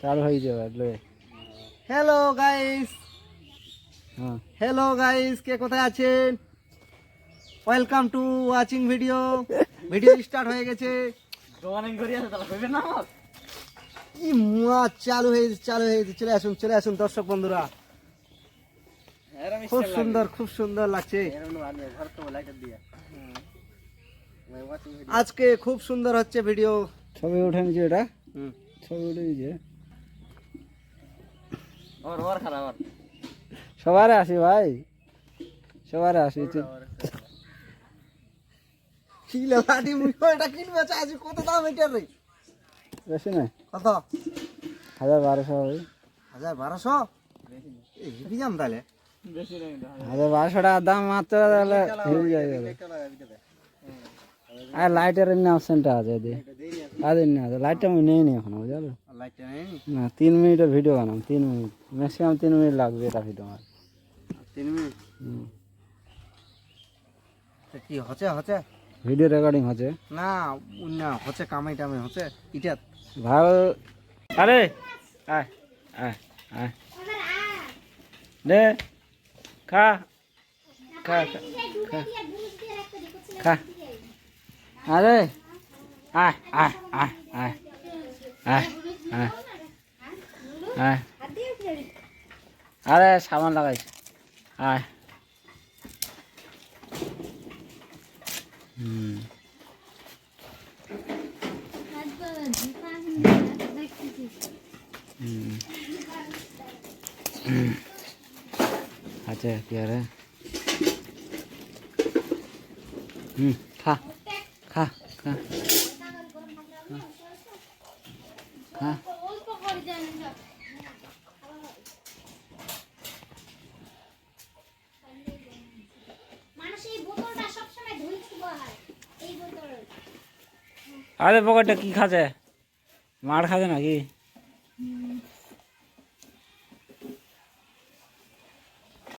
चालू হয়ে যাবে। হ্যালো গাইস, হ্যালো গাইস, কে কোথায় আছেন? Welcome to watching video. Video start হয়ে গেছে। কি মুয়া চালু হয়ে চলে আসুন দর্শক বন্ধুরা। খুব সুন্দর লাগছে আজকে, খুব সুন্দর হচ্ছে ভিডিও। ছবি উঠে নিয়েছে, এটা ছবি উঠে নিয়েছে। সবারে আসি ভাই, সবারে আসি। এটা কিনবে চাইছি, কত দাম এটার রে? বেশি নয়, কত? 1200 হবে। 1200? এই দাম তাহলে 1200 টাকা দাম মাত্র, তাহলে হয়ে যাবে। আর লাইটের এমনি অপশনটা আছে, লাইটটা আমি নেই নি এখন, বুঝলো না। 3 মিনিটের ভিডিও বানাম, 3 মিনিট ম্যাক্সিমাম, 3 মিনিট লাগবে এটা ভিডিও আমার। 3 মিনিট? কি হচ্ছে ভিডিও রেকর্ডিং হচ্ছে না? না হচ্ছে, কামাই টামাই হচ্ছে এটা ভালো। আরে আয় আয় আয় দে, খা খা খা খা। আরে আয় আয় আয় আয় আয় আয় আয়। আরে সাবান লাগাই, আয়। अच्छा क्या है? खा खा खा खा। আরে পকেটটা কি খাচ্ছে? মার খাচ্ছে নাকি?